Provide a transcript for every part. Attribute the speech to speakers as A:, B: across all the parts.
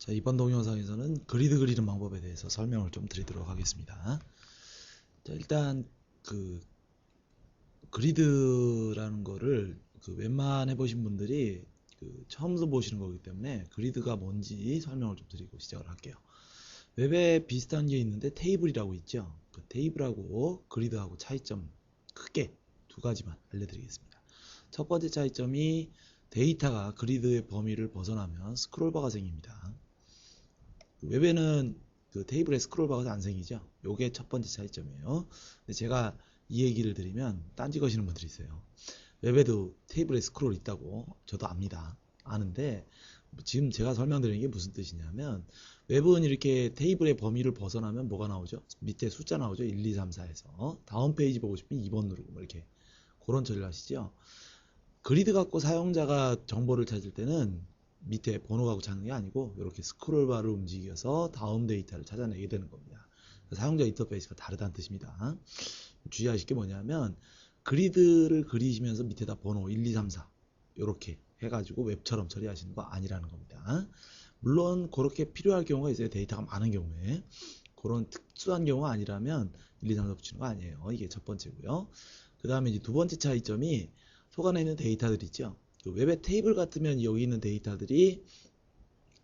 A: 자, 이번 동영상에서는 그리드 그리는 방법에 대해서 설명을 좀 드리도록 하겠습니다. 자, 일단 그 그리드라는 거를 웬만해 보신 분들이 처음서 보시는 거기 때문에 그리드가 뭔지 설명을 좀 드리고 시작을 할게요. 웹에 비슷한 게 있는데 테이블이라고 있죠. 그 테이블하고 그리드하고 차이점 크게 두 가지만 알려드리겠습니다. 첫 번째 차이점이 데이터가 그리드의 범위를 벗어나면 스크롤바가 생깁니다. 웹에는 그 테이블에 스크롤바가 안 생기죠. 요게 첫 번째 차이점이에요. 근데 제가 이 얘기를 드리면 딴지 거시는 분들이 있어요. 웹에도 테이블에 스크롤 있다고 저도 압니다. 아는데 지금 제가 설명드리는 게 무슨 뜻이냐면 웹은 이렇게 테이블의 범위를 벗어나면 뭐가 나오죠? 밑에 숫자 나오죠. 1, 2, 3, 4에서 다음 페이지 보고 싶으면 2번 누르고 뭐 이렇게 그런 처리를 하시죠. 그리드 갖고 사용자가 정보를 찾을 때는 밑에 번호 갖고 찾는 게 아니고 이렇게 스크롤바를 움직여서 다음 데이터를 찾아내게 되는 겁니다. 사용자 인터페이스가 다르다는 뜻입니다. 주의하실 게 뭐냐면 그리드를 그리시면서 밑에다 번호 1, 2, 3, 4 이렇게 해가지고 웹처럼 처리하시는 거 아니라는 겁니다. 물론 그렇게 필요할 경우가 있어요. 데이터가 많은 경우에. 그런 특수한 경우가 아니라면 1, 2, 3, 4 붙이는 거 아니에요. 이게 첫 번째고요. 그 다음에 이제 두 번째 차이점이 속 안에 있는 데이터들 있죠. 웹의 테이블 같으면 여기 있는 데이터들이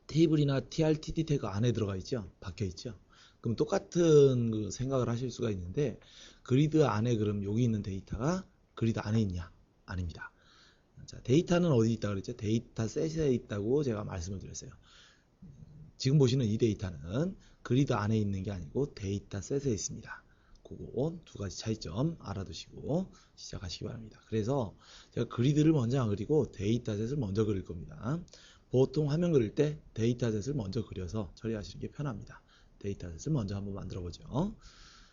A: 테이블이나 TRTD 태그 안에 들어가 있죠. 박혀 있죠. 그럼 똑같은 생각을 하실 수가 있는데 그리드 안에 그럼 여기 있는 데이터가 그리드 안에 있냐? 아닙니다. 자, 데이터는 어디 있다고 그랬죠? 데이터 셋에 있다고 제가 말씀을 드렸어요. 지금 보시는 이 데이터는 그리드 안에 있는 게 아니고 데이터 셋에 있습니다. 그거 두 가지 차이점 알아두시고 시작하시기 바랍니다. 그래서 제가 그리드를 먼저 안 그리고 데이터셋을 먼저 그릴 겁니다. 보통 화면 그릴 때 데이터셋을 먼저 그려서 처리하시는 게 편합니다. 데이터셋을 먼저 한번 만들어 보죠.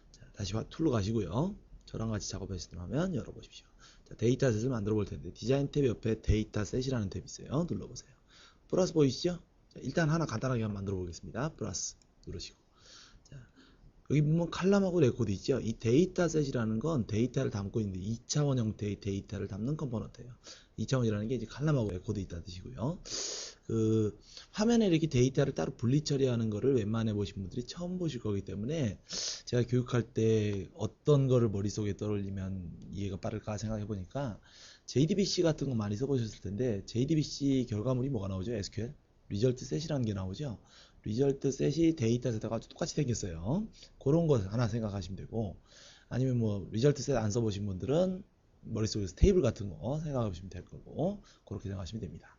A: 자, 다시 툴로 가시고요. 저랑 같이 작업하시면 열어보십시오. 자, 데이터셋을 만들어 볼 텐데 디자인 탭 옆에 데이터셋이라는 탭이 있어요. 눌러보세요. 플러스 보이시죠? 자, 일단 하나 간단하게 한번 만들어 보겠습니다. 플러스 누르시고. 자, 여기 보면 칼럼하고 레코드 있죠. 이 데이터셋이라는 건 데이터를 담고 있는데 2차원 형태의 데이터를 담는 컴포넌트예요. 2차원이라는 게 이제 칼럼하고 레코드 있다는 뜻이고요. 화면에 이렇게 데이터를 따로 분리 처리하는 거를 웬만해 보신 분들이 처음 보실 거기 때문에 제가 교육할 때 어떤 거를 머릿속에 떠올리면 이해가 빠를까 생각해 보니까 JDBC 같은 거 많이 써보셨을 텐데 JDBC 결과물이 뭐가 나오죠? SQL 리절트 셋이라는 게 나오죠. 리절트 셋이 데이터셋하고 똑같이 생겼어요. 그런 거 하나 생각하시면 되고, 아니면 뭐 리절트 셋 안 써보신 분들은 머릿속에서 테이블 같은 거 생각하시면 될 거고, 그렇게 생각하시면 됩니다.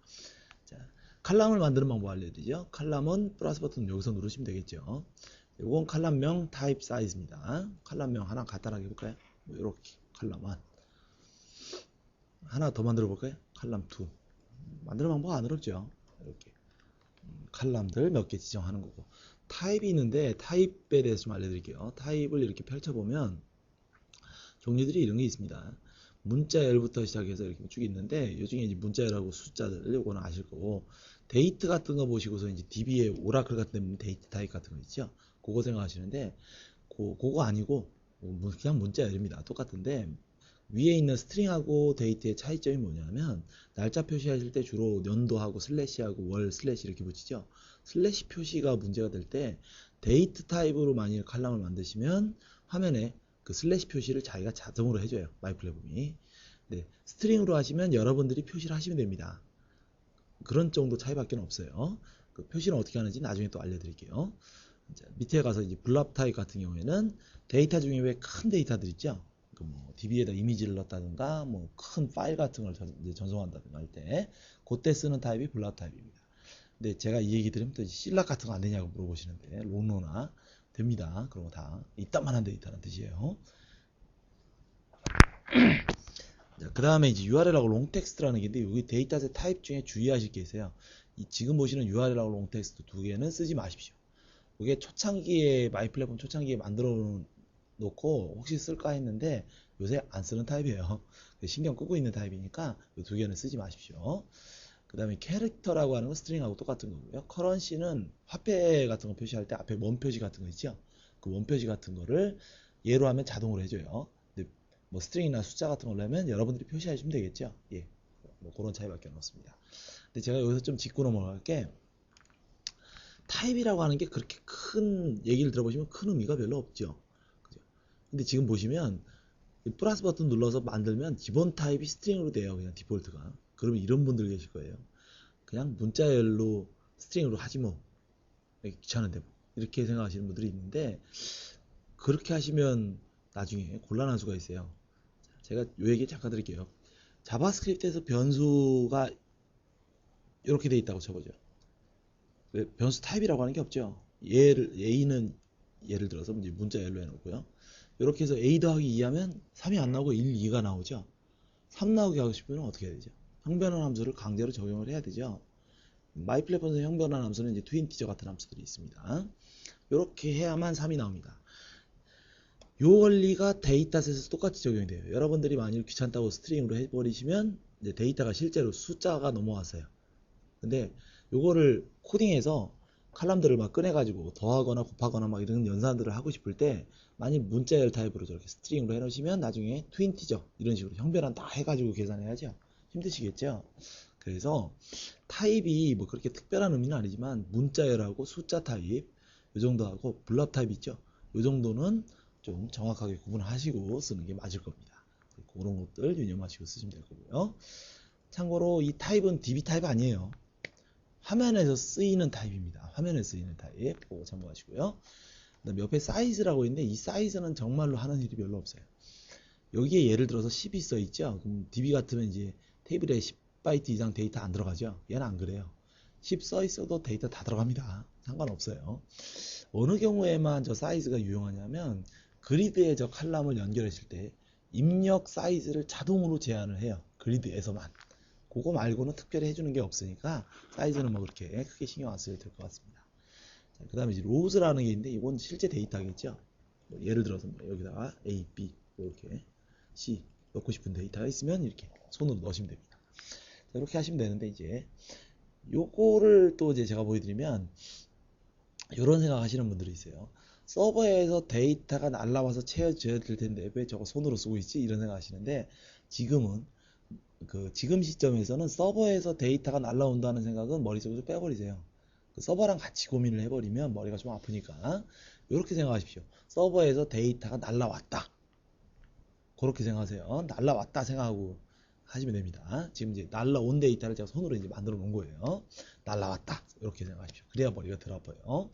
A: 자, 칼럼을 만드는 방법 알려드리죠. 칼럼은 플러스 버튼 여기서 누르시면 되겠죠. 이건 칼럼명 타입 사이즈입니다. 칼럼명 하나 간단하게 해볼까요? 뭐 이렇게 칼럼만 하나 더 만들어 볼까요? 칼럼 2 만드는 방법 안 어렵죠. 이렇게 칼럼들 몇 개 지정하는 거고, 타입이 있는데 타입에 대해서 좀 알려드릴게요. 타입을 이렇게 펼쳐보면 종류들이 이런 게 있습니다. 문자열부터 시작해서 이렇게 쭉 있는데 이 중에 이제 문자열하고 숫자들 요거는 아실 거고, 데이트 같은 거 보시고서 이제 DB의 오라클 같은 데이트 타입 같은 거 있죠. 그거 생각하시는데 그거 아니고 그냥 문자열입니다. 똑같은데 위에 있는 스트링하고 데이트의 차이점이 뭐냐면 날짜 표시하실 때 주로 연도하고 슬래시하고 월 슬래시 이렇게 붙이죠. 슬래시 표시가 문제가 될 때 데이트 타입으로 만일 칼럼을 만드시면 화면에 그 슬래시 표시를 자기가 자동으로 해줘요. 마이플랫폼이. 네, 스트링으로 하시면 여러분들이 표시를 하시면 됩니다. 그런 정도 차이밖에 없어요. 그 표시는 어떻게 하는지 나중에 또 알려드릴게요. 자, 밑에 가서 이제 블랍 타입 같은 경우에는 데이터 중에 왜 큰 데이터들 있죠? 뭐 DB에다 이미지를 넣었다든가 뭐 큰 파일 같은 걸 전송한다든가 할 때 그때 쓰는 타입이 블랍 타입입니다. 근데 제가 이 얘기 들으면 또 실락 같은 거 안 되냐고 물어보시는데 롱로나 됩니다. 그런 거 다 이따만한 데이터라는 뜻이에요. 그 다음에 이제 URL하고 롱텍스트라는 게 있는데 여기 데이터셋 타입 중에 주의하실 게 있어요. 지금 보시는 URL하고 롱텍스트 두 개는 쓰지 마십시오. 이게 초창기에 마이플랫폼 초창기에 만들어 놓고 혹시 쓸까 했는데 요새 안 쓰는 타입이에요. 신경 끄고 있는 타입이니까 이 두 개는 쓰지 마십시오. 그 다음에 캐릭터라고 하는 건 스트링하고 똑같은 거고요. 커런시는 화폐 같은 거 표시할 때 앞에 원 표시 같은 거 있죠. 그 원 표시 같은 거를 예로 하면 자동으로 해줘요. 근데 뭐 스트링이나 숫자 같은 걸로 하면 여러분들이 표시해 주면 되겠죠. 예, 뭐 그런 차이밖에 없습니다. 근데 제가 여기서 좀 짚고 넘어갈 게 타입이라고 하는 게 그렇게 큰 얘기를 들어보시면 큰 의미가 별로 없죠. 그죠? 근데 지금 보시면 이 플러스 버튼 눌러서 만들면 기본 타입이 스트링으로 돼요. 그냥 디폴트가. 그러면 이런 분들 계실 거예요. 그냥 문자열로 스트링으로 하지 뭐. 귀찮은데 뭐. 이렇게 생각하시는 분들이 있는데 그렇게 하시면 나중에 곤란할 수가 있어요. 제가 요 얘기 잠깐 드릴게요. 자바스크립트에서 변수가 이렇게 돼 있다고 쳐보죠. 변수 타입이라고 하는 게 없죠. A는 예를 들어서 이제 문자열로 해놓고요. 이렇게 해서 A 더하기 2 하면 3이 안 나오고 1, 2가 나오죠. 3 나오게 하고 싶으면 어떻게 해야 되죠? 형변환 함수를 강제로 적용을 해야 되죠. 마이플랫폼에서 형변환 함수는 이제 트윈티저 같은 함수들이 있습니다. 이렇게 해야만 3이 나옵니다. 요 원리가 데이터셋에서 똑같이 적용이 돼요. 여러분들이 만일 귀찮다고 스트링으로 해버리시면 이제 데이터가 실제로 숫자가 넘어왔어요. 근데 요거를 코딩해서 칼럼들을 막 꺼내가지고 더하거나 곱하거나 막 이런 연산들을 하고 싶을 때 만일 문자열 타입으로 저렇게 스트링으로 해놓으시면 나중에 트윈티저 이런 식으로 형변환 다 해가지고 계산해야죠. 힘드시겠죠? 그래서 타입이 뭐 그렇게 특별한 의미는 아니지만 문자열하고 숫자 타입 요 정도하고 블랍 타입 있죠? 요 정도는 좀 정확하게 구분하시고 쓰는 게 맞을 겁니다. 그런 것들 유념하시고 쓰시면 될 거고요. 참고로 이 타입은 DB 타입 아니에요. 화면에서 쓰이는 타입입니다. 화면에 쓰이는 타입 그거 참고하시고요. 그다음에 옆에 사이즈라고 있는데 이 사이즈는 정말로 하는 일이 별로 없어요. 여기에 예를 들어서 10이 써 있죠. 그럼 DB 같으면 이제 테이블에 10바이트 이상 데이터 안 들어가죠. 얘는 안 그래요. 10 써 있어도 데이터 다 들어갑니다. 상관없어요. 어느 경우에만 저 사이즈가 유용하냐면 그리드에 저 칼럼을 연결했을 때 입력 사이즈를 자동으로 제한을 해요. 그리드에서만. 그거 말고는 특별히 해주는 게 없으니까 사이즈는 뭐 그렇게 크게 신경 안 써도 될 것 같습니다. 그 다음에 이제 로우즈라는 게 있는데 이건 실제 데이터겠죠. 뭐 예를 들어서 뭐 여기다가 A, B 이렇게 C 넣고 싶은 데이터가 있으면 이렇게 손으로 넣으시면 됩니다. 자, 이렇게 하시면 되는데 이제 요거를 또 이제 제가 보여드리면 이런 생각 하시는 분들이 있어요. 서버에서 데이터가 날라와서 채워져야 될 텐데 왜 저거 손으로 쓰고 있지? 이런 생각 하시는데 지금은 지금 시점에서는 서버에서 데이터가 날라온다는 생각은 머릿속에서 빼버리세요. 서버랑 같이 고민을 해버리면 머리가 좀 아프니까 이렇게 생각하십시오. 서버에서 데이터가 날라왔다. 그렇게 생각하세요. 날라왔다 생각하고 하시면 됩니다. 지금 이제 날라온 데이터를 제가 손으로 이제 만들어 놓은 거예요. 날라왔다. 이렇게 생각하십시오. 그래야 머리가 덜 아파요.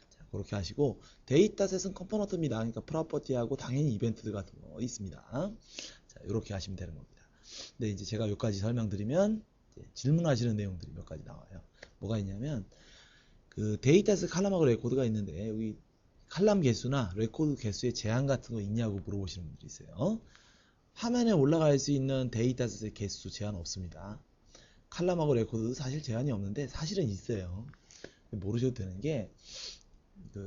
A: 자, 그렇게 하시고 데이터셋은 컴포넌트입니다. 그러니까 프로퍼티하고 당연히 이벤트들 같은 거 있습니다. 자, 이렇게 하시면 되는 겁니다. 근데 이제 제가 여기까지 설명드리면 질문하시는 내용들이 몇 가지 나와요. 뭐가 있냐면 그 데이터셋 칼럼하고 레코드가 있는데 여기 칼럼 개수나 레코드 개수에 제한 같은 거 있냐고 물어보시는 분들이 있어요. 화면에 올라갈 수 있는 데이터셋의 개수 제한 없습니다. 칼럼하고 레코드도 사실 제한이 없는데 사실은 있어요. 모르셔도 되는 게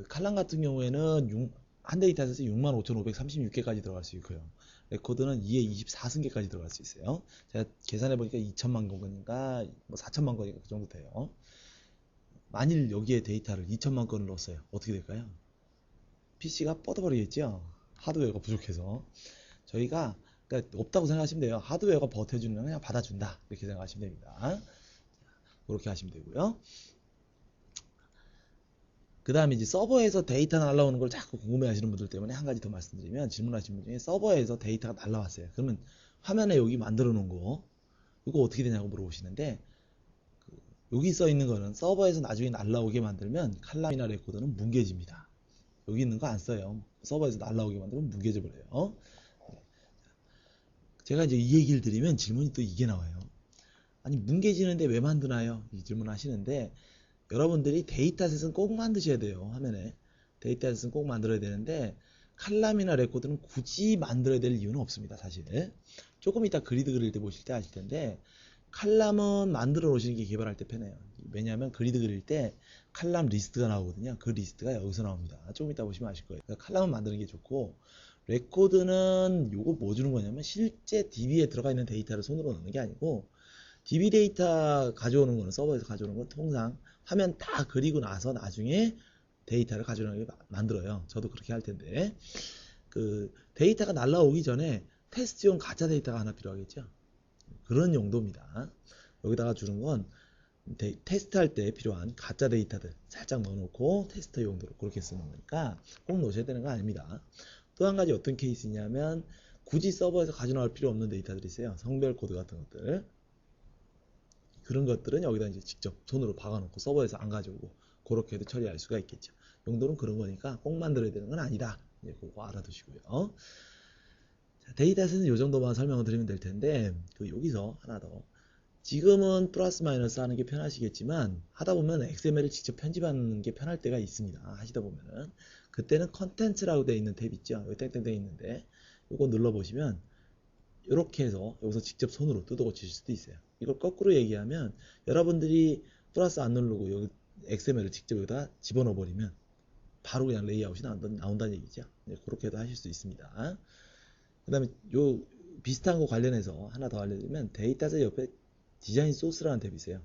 A: 칼럼 같은 경우에는 한 데이터셋에 65,536개까지 들어갈 수 있고요. 레코드는 2에 24승계까지 들어갈 수 있어요. 제가 계산해 보니까 2천만 건인가 뭐 4천만 건인가 그 정도 돼요. 만일 여기에 데이터를 2천만 건을 넣었어요. 어떻게 될까요? PC가 뻗어버리겠죠. 하드웨어가 부족해서. 저희가 그러니까 없다고 생각하시면 돼요. 하드웨어가 버텨주는 건 그냥 받아준다. 이렇게 생각하시면 됩니다. 그렇게 하시면 되고요. 그 다음에 이제 서버에서 데이터 날라오는 걸 자꾸 궁금해 하시는 분들 때문에 한 가지 더 말씀드리면 질문하시는 분 중에 서버에서 데이터가 날라왔어요. 그러면 화면에 여기 만들어 놓은 거 이거 어떻게 되냐고 물어보시는데 여기 써 있는 거는 서버에서 나중에 날라오게 만들면 칼럼이나 레코드는 뭉개집니다. 여기 있는 거 안 써요. 서버에서 날라오게 만들면 뭉개져 버려요. 제가 이제 이 얘기를 드리면 질문이 또 이게 나와요. 아니 뭉개지는데 왜 만드나요? 이 질문 하시는데 여러분들이 데이터셋은 꼭 만드셔야 돼요. 화면에 데이터셋은 꼭 만들어야 되는데 칼럼이나 레코드는 굳이 만들어야 될 이유는 없습니다. 사실 조금 이따 그리드 그릴 때 보실 때 아실 텐데 칼럼은 만들어 놓으시는 게 개발할 때 편해요. 왜냐하면 그리드 그릴 때 칼럼 리스트가 나오거든요. 그 리스트가 여기서 나옵니다. 조금 이따 보시면 아실 거예요. 그러니까 칼럼은 만드는 게 좋고 레코드는 요거 뭐 주는 거냐면 실제 DB에 들어가 있는 데이터를 손으로 넣는 게 아니고 DB 데이터 가져오는 거는 서버에서 가져오는 건 통상 화면 다 그리고 나서 나중에 데이터를 가져오게 만들어요. 저도 그렇게 할 텐데 그 데이터가 날라오기 전에 테스트용 가짜 데이터가 하나 필요하겠죠. 그런 용도입니다. 여기다가 주는 건 테스트할 때 필요한 가짜 데이터들 살짝 넣어놓고 테스트 용도로 그렇게 쓰는 거니까 꼭 넣으셔야 되는 거 아닙니다. 또 한 가지 어떤 케이스냐면 굳이 서버에서 가져나올 필요 없는 데이터들이 있어요. 성별 코드 같은 것들. 그런 것들은 여기다 이제 직접 손으로 박아놓고 서버에서 안 가져오고 그렇게도 처리할 수가 있겠죠. 용도는 그런 거니까 꼭 만들어야 되는 건 아니다. 이제 그거 알아두시고요. 자, 데이터셋은 이 정도만 설명을 드리면 될 텐데 여기서 하나 더. 지금은 플러스 마이너스 하는 게 편하시겠지만 하다 보면 XML을 직접 편집하는 게 편할 때가 있습니다. 하시다 보면은 그때는 컨텐츠라고 되어 있는 탭 있죠. 여기 땡땡땡 있는데 이거 눌러보시면 이렇게 해서 여기서 직접 손으로 뜯어 고치실 수도 있어요. 이걸 거꾸로 얘기하면 여러분들이 플러스 안 누르고 여기 XML을 직접 여기다 집어넣어 버리면 바로 그냥 레이아웃이 나온다는 얘기죠. 네, 그렇게도 하실 수 있습니다. 그 다음에 요 비슷한 거 관련해서 하나 더 알려드리면 데이터셋 옆에 디자인 소스라는 탭이 있어요.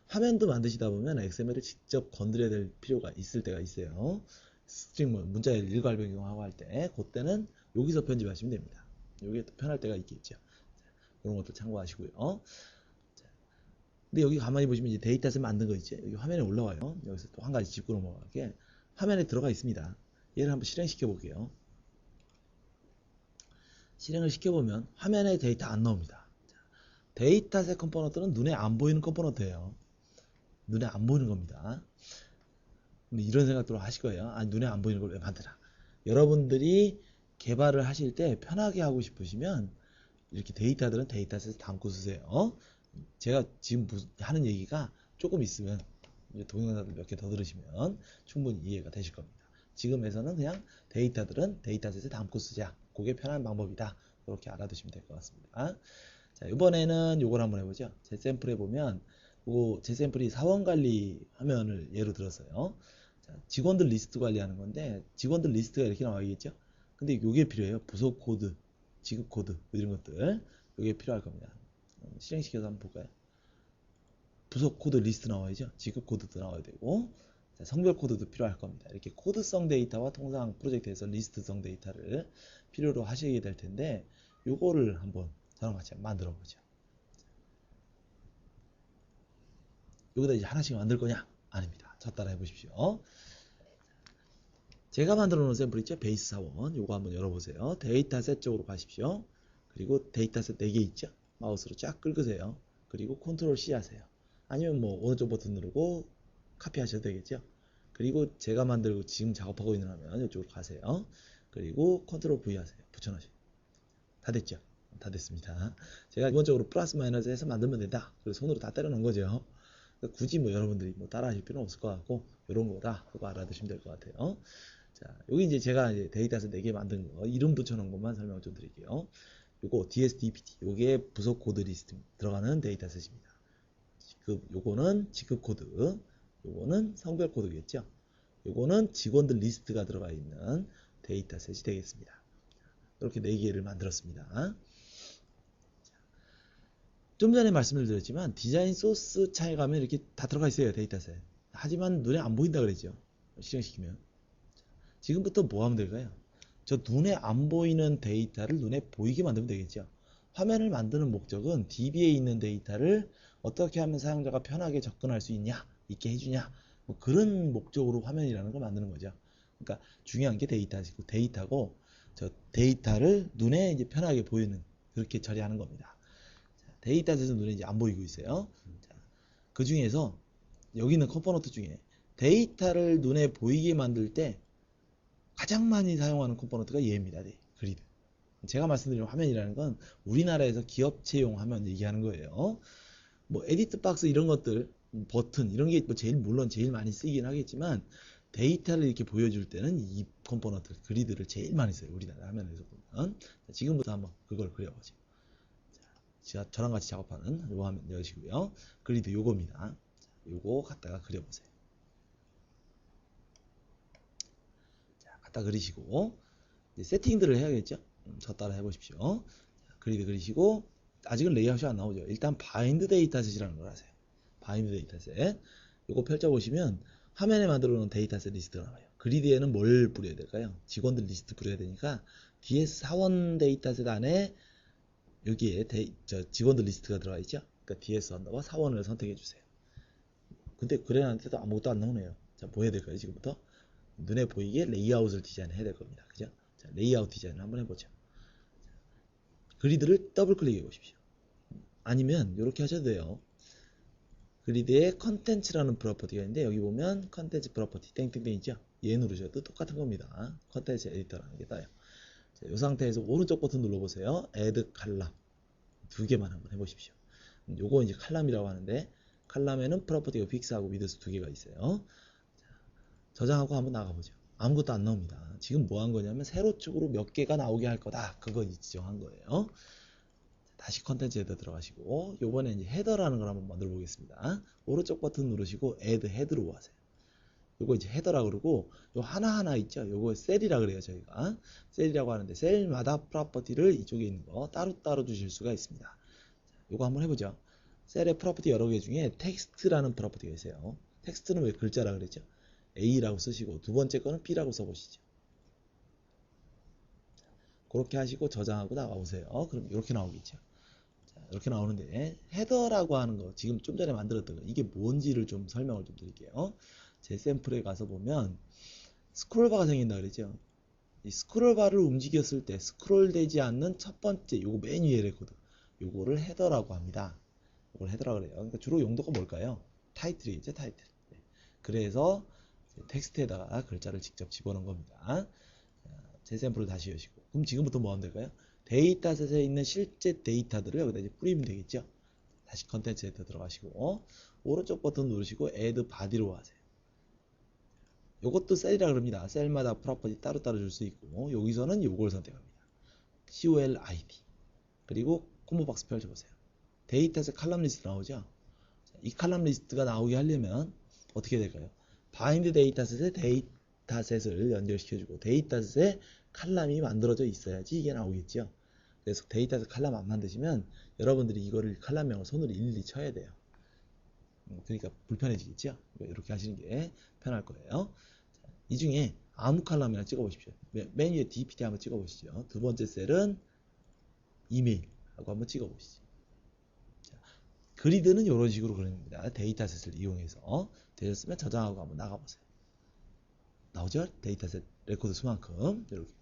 A: 화면도 만드시다 보면 XML을 직접 건드려야 될 필요가 있을 때가 있어요. 스트링 문자를 일괄 변경하고 할 때 그때는 여기서 편집하시면 됩니다. 여기에 또 편할 때가 있겠죠. 그런 것도 참고하시고요. 근데 여기 가만히 보시면 이제 데이터셋 만든 거 있죠. 여기 화면에 올라와요. 여기서 또 한 가지 짚고 넘어가게 화면에 들어가 있습니다. 얘를 한번 실행시켜 볼게요. 실행을 시켜보면 화면에 데이터 안 나옵니다. 데이터셋 컴포넌트는 눈에 안 보이는 컴포넌트예요. 눈에 안 보이는 겁니다. 근데 이런 생각들을 하실 거예요. 아, 눈에 안 보이는 걸 왜 만드나? 여러분들이 개발을 하실 때 편하게 하고 싶으시면 이렇게 데이터들은 데이터셋에 담고 쓰세요. 제가 지금 하는 얘기가 조금 있으면 동영상을 몇 개 더 들으시면 충분히 이해가 되실 겁니다. 지금에서는 그냥 데이터들은 데이터셋에 담고 쓰자. 그게 편한 방법이다. 그렇게 알아두시면 될 것 같습니다. 자, 이번에는 요걸 한번 해보죠. 제 샘플에 보면 제 샘플이 사원 관리 화면을 예로 들었어요. 자, 직원들 리스트 관리하는 건데 직원들 리스트가 이렇게 나와 있겠죠. 근데 요게 필요해요. 부속 코드, 지급 코드 이런 것들 요게 필요할 겁니다. 실행시켜서 한번 볼까요? 부속 코드 리스트 나와야죠. 지급 코드도 나와야 되고 성별 코드도 필요할 겁니다. 이렇게 코드성 데이터와 통상 프로젝트에서 리스트성 데이터를 필요로 하시게 될 텐데 요거를 한번 저랑 같이 만들어 보죠. 여기다 이제 하나씩 만들 거냐? 아닙니다. 저 따라 해보십시오. 제가 만들어 놓은 샘플 있죠? 베이스 사원. 요거 한번 열어보세요. 데이터셋 쪽으로 가십시오. 그리고 데이터셋 4개 있죠? 마우스로 쫙 긁으세요. 그리고 컨트롤 C 하세요. 아니면 뭐 오른쪽 버튼 누르고 카피하셔도 되겠죠? 그리고 제가 만들고 지금 작업하고 있는 화면 이쪽으로 가세요. 그리고 컨트롤 V 하세요. 붙여넣으세요. 다 됐죠? 다 됐습니다. 제가 기본적으로 플러스 마이너스 해서 만들면 된다. 그래서 손으로 다 때려 넣은 거죠. 굳이 뭐 여러분들이 뭐 따라 하실 필요는 없을 것 같고 이런 거다. 그거 알아두시면 될 것 같아요. 자, 여기 이제 제가 이제 데이터셋 4개 만든 거 이름 붙여놓은 것만 설명을 좀 드릴게요. 요거 DSDPT 요게 부속 코드 리스트 들어가는 데이터셋입니다. 요거는 지급 코드, 요거는 성별 코드겠죠. 요거는 직원들 리스트가 들어가 있는 데이터셋이 되겠습니다. 이렇게 4개를 만들었습니다. 좀 전에 말씀을 드렸지만 디자인 소스 창에 가면 이렇게 다 들어가 있어요. 데이터셋. 하지만 눈에 안 보인다 그랬죠. 실행시키면. 지금부터 뭐 하면 될까요? 저 눈에 안 보이는 데이터를 눈에 보이게 만들면 되겠죠. 화면을 만드는 목적은 DB에 있는 데이터를 어떻게 하면 사용자가 편하게 접근할 수 있게 해주냐, 뭐 그런 목적으로 화면이라는 걸 만드는 거죠. 그러니까 중요한 게 데이터고 저 데이터를 눈에 이제 편하게 보이는 그렇게 처리하는 겁니다. 데이터셋은 눈에 이제 안 보이고 있어요. 그 중에서 여기 있는 컴포넌트 중에 데이터를 눈에 보이게 만들 때 가장 많이 사용하는 컴포넌트가 얘입니다. 그리드. 제가 말씀드린 화면이라는 건 우리나라에서 기업체용 화면 얘기하는 거예요. 뭐 에디트 박스 이런 것들, 버튼 이런 게 뭐 물론 제일 많이 쓰이긴 하겠지만 데이터를 이렇게 보여줄 때는 이 컴포넌트 그리드를 제일 많이 써요. 우리나라 화면에서 보면. 지금부터 한번 그걸 그려보죠. 자, 저랑 같이 작업하는 요 화면 여시고요. 그리드 요겁니다. 요거 갖다가 그려보세요. 자, 갖다 그리시고 이제 세팅들을 해야겠죠. 저 따라 해보십시오. 자, 그리드 그리시고 아직은 레이아웃이 안 나오죠. 일단 바인드 데이터셋이라는 걸 하세요. 바인드 데이터셋. 요거 펼쳐보시면 화면에 만들어 놓은 데이터셋 리스트가 나와요. 그리드에는 뭘 뿌려야 될까요? 직원들 리스트 뿌려야 되니까 DS 사원 데이터셋 안에 여기에 직원들 리스트가 들어가 있죠. 그러니까 DS 언더바 사원을 선택해 주세요. 근데 그래놨는데도 아무것도 안 나오네요. 자, 뭐 해야 될까요? 지금부터 눈에 보이게 레이아웃을 디자인해야 될 겁니다. 그죠? 자, 레이아웃 디자인을 한번 해보죠. 그리드를 더블 클릭해 보십시오. 아니면 이렇게 하셔도 돼요. 그리드에 컨텐츠라는 프로퍼티가 있는데 여기 보면 컨텐츠 프로퍼티 땡땡땡 있죠? 얘 누르셔도 똑같은 겁니다. 컨텐츠 에디터라는 게 따요. 자, 이 상태에서 오른쪽 버튼 눌러보세요. Add 칼럼 두 개만 한번 해보십시오. 요거 이제 칼럼이라고 하는데 칼럼에는 프로퍼티가 픽스하고 위드스 두 개가 있어요. 자, 저장하고 한번 나가보죠. 아무것도 안 나옵니다. 지금 뭐 한 거냐면 세로 쪽으로 몇 개가 나오게 할 거다. 그거 지정한 거예요. 다시 컨텐츠 헤더 들어가시고 요번에 이제 헤더라는 걸 한번 만들어 보겠습니다. 오른쪽 버튼 누르시고 add 헤드로 하세요. 요거 이제 헤더라 그러고 요 하나하나 있죠. 요거 셀이라 그래요. 저희가 셀이라고 하는데 셀마다 프로퍼티를 이쪽에 있는 거 따로 주실 수가 있습니다. 요거 한번 해보죠. 셀의 프로퍼티 여러 개 중에 텍스트라는 프로퍼티가 있어요. 텍스트는 왜 글자라 그랬죠? A라고 쓰시고 두 번째 거는 B라고 써보시죠. 그렇게 하시고 저장하고 나가보세요. 그럼 이렇게 나오겠죠. 자, 이렇게 나오는데 헤더라고 하는 거 지금 좀 전에 만들었던 거 이게 뭔지를 좀 설명을 좀 드릴게요. 제 샘플에 가서 보면 스크롤바가 생긴다 그랬죠. 이 스크롤바를 움직였을 때 스크롤 되지 않는 첫 번째 요거 맨 위에 레코드 요거를 헤더라고 합니다. 이걸 헤더라고 그래요. 그러니까 주로 용도가 뭘까요? 타이틀이겠죠. 타이틀. 네. 그래서 텍스트에다가 글자를 직접 집어넣은 겁니다. 제 샘플을 다시 여시고 그럼 지금부터 뭐 하면 될까요? 데이터셋에 있는 실제 데이터들을 여기다 이제 뿌리면 되겠죠. 다시 컨텐츠 헤더 들어가시고 오른쪽 버튼 누르시고 add body로 하세요. 요것도 셀이라 그럽니다. 셀마다 프로퍼티 따로 줄 수 있고 여기서는 요걸 선택합니다. colid 그리고 콤보박스 펼쳐보세요. 데이터셋 칼럼 리스트 나오죠. 이 칼럼 리스트가 나오게 하려면 어떻게 될까요? 바인드 데이터셋에 데이터셋을 연결시켜주고 데이터셋에 칼럼이 만들어져 있어야지 이게 나오겠죠. 그래서 데이터셋 칼럼 안 만드시면 여러분들이 이거를 칼럼명을 손으로 일일이 쳐야 돼요. 그러니까 불편해지겠죠. 이렇게 하시는 게 편할 거예요. 자, 이 중에 아무 칼럼이나 찍어 보십시오. 맨 위에 DPT 한번 찍어 보시죠. 두 번째 셀은 이메일 하고 한번 찍어 보시죠. 그리드는 이런 식으로 그립니다. 데이터셋을 이용해서 되셨으면 저장하고 한번 나가보세요. 나오죠? 데이터셋 레코드 수만큼 이렇게.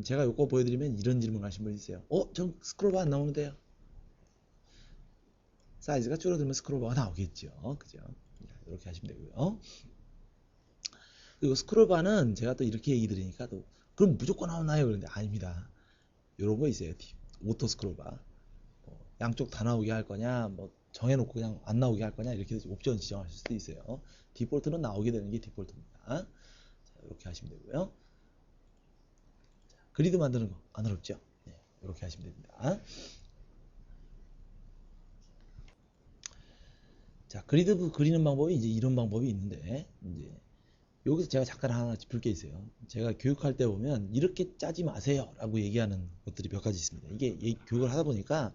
A: 제가 이거 보여드리면 이런 질문 하신 분 있어요. 전 스크롤바 안 나오는데요. 사이즈가 줄어들면 스크롤바가 나오겠죠. 그죠? 이렇게 하시면 되고요. 그리고 스크롤바는 제가 또 이렇게 얘기 드리니까 또 그럼 무조건 나오나요? 그런데 아닙니다. 이런 거 있어요. 오토 스크롤바. 양쪽 다 나오게 할 거냐, 뭐 정해놓고 그냥 안 나오게 할 거냐 이렇게 옵션 지정하실 수도 있어요. 디폴트는 나오게 되는 게 디폴트입니다. 자, 이렇게 하시면 되고요. 자, 그리드 만드는 거 안 어렵죠? 네, 이렇게 하시면 됩니다. 자, 그리드 그리는 방법이 이제 이런 방법이 있는데 이제 여기서 제가 잠깐 하나 짚을 게 있어요. 제가 교육할 때 보면 이렇게 짜지 마세요 라고 얘기하는 것들이 몇 가지 있습니다. 이게 교육을 하다 보니까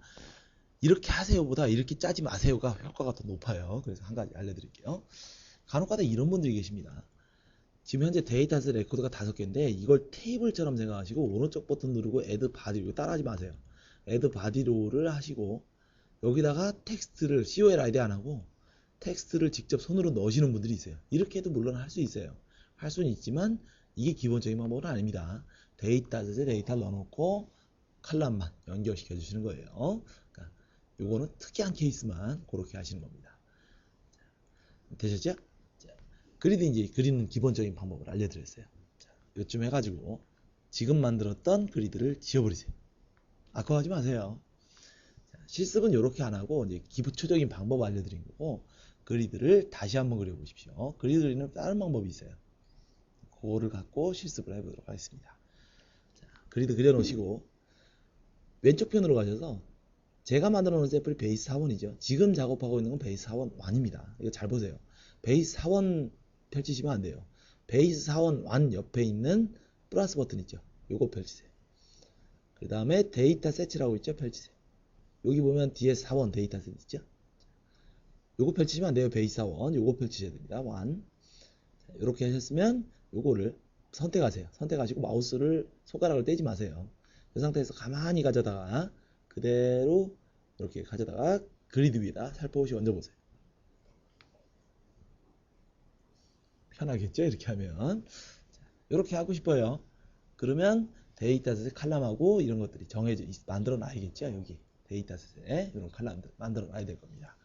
A: 이렇게 하세요보다 이렇게 짜지 마세요가 효과가 더 높아요. 그래서 한 가지 알려드릴게요. 간혹가다 이런 분들이 계십니다. 지금 현재 데이터셋 레코드가 5개인데 이걸 테이블처럼 생각하시고 오른쪽 버튼 누르고 add body 이거 따라하지 마세요. add body로를 하시고 여기다가 텍스트를 colid 안 하고 텍스트를 직접 손으로 넣으시는 분들이 있어요. 이렇게 해도 물론 할 수 있어요. 할 수는 있지만 이게 기본적인 방법은 아닙니다. 데이터셋에 데이터를 넣어놓고 칼럼만 연결시켜 주시는 거예요. 그러니까 요거는 특이한 케이스만 그렇게 하시는 겁니다. 되셨죠? 자, 그리드 이제 그리는 기본적인 방법을 알려드렸어요. 자, 요쯤 해가지고 지금 만들었던 그리드를 지워버리세요. 아까워하지 마세요. 자, 실습은 이렇게 안 하고 이제 기초적인 방법 알려드린 거고 그리드를 다시 한번 그려보십시오. 그리드 그리는 다른 방법이 있어요. 그거를 갖고 실습을 해보도록 하겠습니다. 자, 그리드 그려놓으시고 왼쪽 편으로 가셔서 제가 만들어 놓은 샘플이 베이스 4원이죠. 지금 작업하고 있는 건 베이스 4원 1입니다. 이거 잘 보세요. 베이스 4원 펼치시면 안 돼요. 베이스 4원 1 옆에 있는 플러스 버튼 있죠. 요거 펼치세요. 그 다음에 데이터 셋이라고 있죠. 펼치세요. 여기 보면 뒤에 4원 데이터 셋 있죠. 요거 펼치시면 안 돼요. 베이스 4원 요거 펼치셔야 됩니다. 1 이렇게 하셨으면 요거를 선택하세요. 선택하시고 마우스를 손가락을 떼지 마세요. 이 상태에서 가만히 가져다가 그대로 이렇게 가져다가 그리드 위에다 살포시 얹어보세요. 편하겠죠? 이렇게 하면. 이렇게 하고 싶어요. 그러면 데이터셋의 칼럼하고 이런 것들이 정해져 만들어 놔야겠죠? 여기 데이터셋에 이런 칼럼들 만들어 놔야 될 겁니다.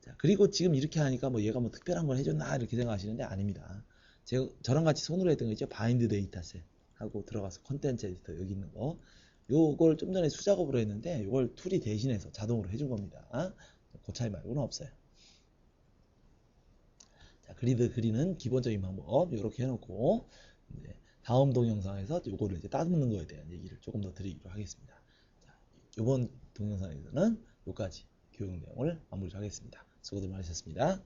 A: 자, 그리고 지금 이렇게 하니까 뭐 얘가 뭐 특별한 걸 해줬나 이렇게 생각하시는데 아닙니다. 제가 저랑 같이 손으로 했던 거 있죠? 바인드 데이터셋 하고 들어가서 컨텐츠 에디터 여기 있는 거 요걸 좀 전에 수작업으로 했는데 요걸 툴이 대신해서 자동으로 해준 겁니다. 그 차이 말고는 없어요. 자, 그리드 그리는 기본적인 방법 이렇게 해놓고 이제 다음 동영상에서 요거를 이제 따듬는 거에 대한 얘기를 조금 더 드리기로 하겠습니다. 자, 이번 동영상에서는 여기까지 교육 내용을 마무리하겠습니다. 수고들 많으셨습니다.